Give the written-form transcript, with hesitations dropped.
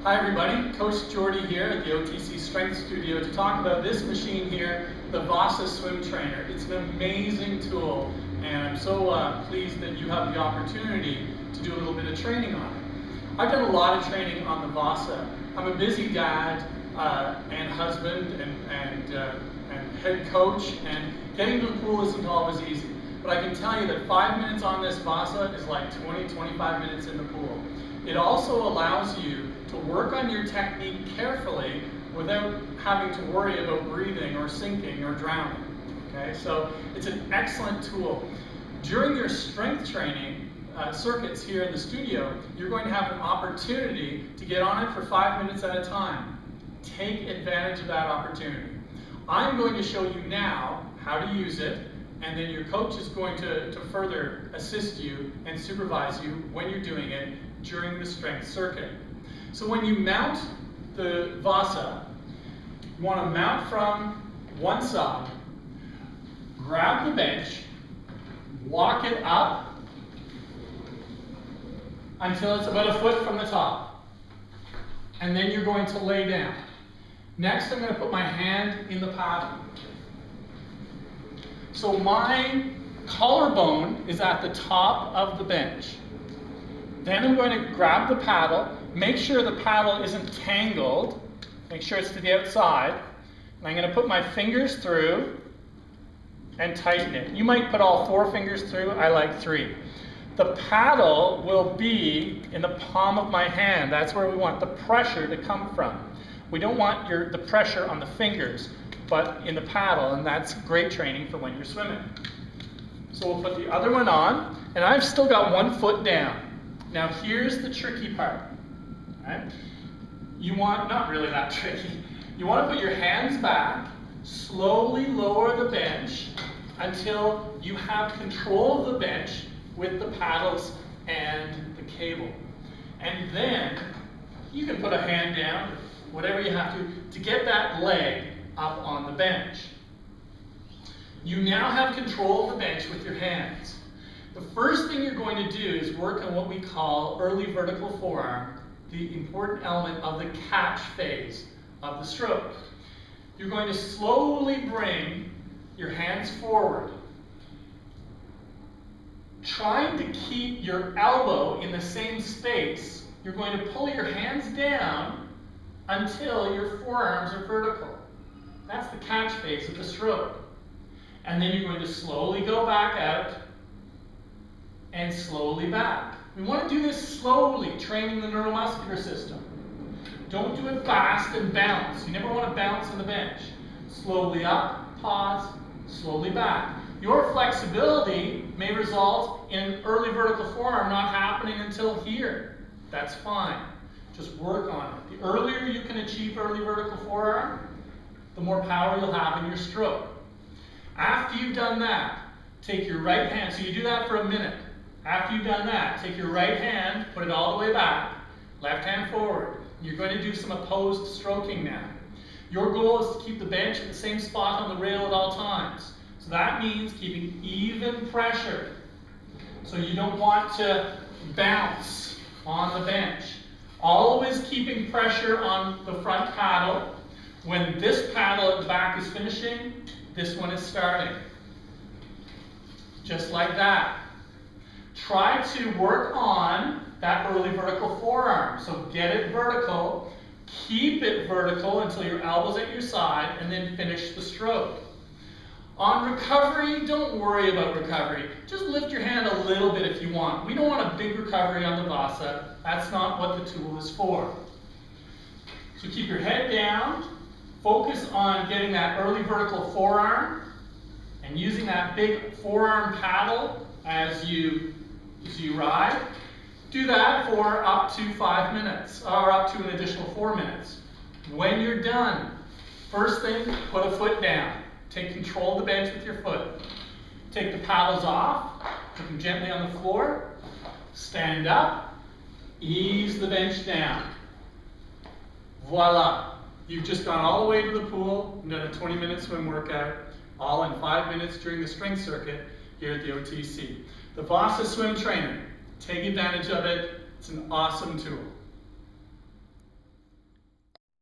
Hi everybody, Coach Jordy here at the OTC Strength Studio to talk about this machine here, the Vasa Swim Trainer. It's an amazing tool and I'm so pleased that you have the opportunity to do a little bit of training on it. I've done a lot of training on the Vasa. I'm a busy dad and husband and head coach, and getting to the pool isn't always easy. But I can tell you that 5 minutes on this Vasa is like 20-25 minutes in the pool. It also allows you to work on your technique carefully without having to worry about breathing or sinking or drowning. Okay, so it's an excellent tool. During your strength training circuits here in the studio, you're going to have an opportunity to get on it for 5 minutes at a time. Take advantage of that opportunity. I'm going to show you now how to use it, and then your coach is going to further assist you and supervise you when you're doing it during the strength circuit. So when you mount the Vasa, you want to mount from one side, grab the bench, walk it up until it's about a foot from the top, and then you're going to lay down. Next, I'm going to put my hand in the paddle. So my collarbone is at the top of the bench. Then I'm going to grab the paddle, make sure the paddle isn't tangled, make sure it's to the outside, and I'm going to put my fingers through and tighten it. You might put all 4 fingers through, I like 3. The paddle will be in the palm of my hand. That's where we want the pressure to come from. We don't want the pressure on the fingers, but in the paddle, and that's great training for when you're swimming. So we'll put the other one on, and I've still got 1 foot down. Now here's the tricky part. Right? You want, not really that tricky, you want to put your hands back, slowly lower the bench until you have control of the bench with the paddles and the cable. And then you can put a hand down, whatever you have to get that leg up on the bench. You now have control of the bench with your hands. The first thing you're going to do is work on what we call early vertical forearm, the important element of the catch phase of the stroke. You're going to slowly bring your hands forward, trying to keep your elbow in the same space. You're going to pull your hands down until your forearms are vertical. That's the catch phase of the stroke. And then you're going to slowly go back out and slowly back. We want to do this slowly, training the neuromuscular system. Don't do it fast and bounce. You never want to bounce on the bench. Slowly up, pause, slowly back. Your flexibility may result in an early vertical forearm not happening until here. That's fine. Just work on it. The earlier you can achieve early vertical forearm, the more power you'll have in your stroke. After you've done that, take your right hand, so you do that for a minute. After you've done that, take your right hand, put it all the way back, left hand forward. You're going to do some opposed stroking now. Your goal is to keep the bench at the same spot on the rail at all times. So that means keeping even pressure. So you don't want to bounce on the bench. Always keeping pressure on the front paddle. When this paddle at the back is finishing, this one is starting. Just like that. Try to work on that early vertical forearm. So get it vertical, keep it vertical until your elbow's at your side, and then finish the stroke. On recovery, don't worry about recovery. Just lift your hand a little bit if you want. We don't want a big recovery on the Vasa. That's not what the tool is for. So keep your head down. Focus on getting that early vertical forearm and using that big forearm paddle as you ride. Do that for up to 5 minutes, or up to an additional 4 minutes. When you're done, first thing, put a foot down. Take control of the bench with your foot. Take the paddles off, put them gently on the floor, stand up, ease the bench down. Voila. You've just gone all the way to the pool and done a 20-minute swim workout, all in 5 minutes during the strength circuit here at the OTC. The Vasa Swim Trainer. Take advantage of it. It's an awesome tool.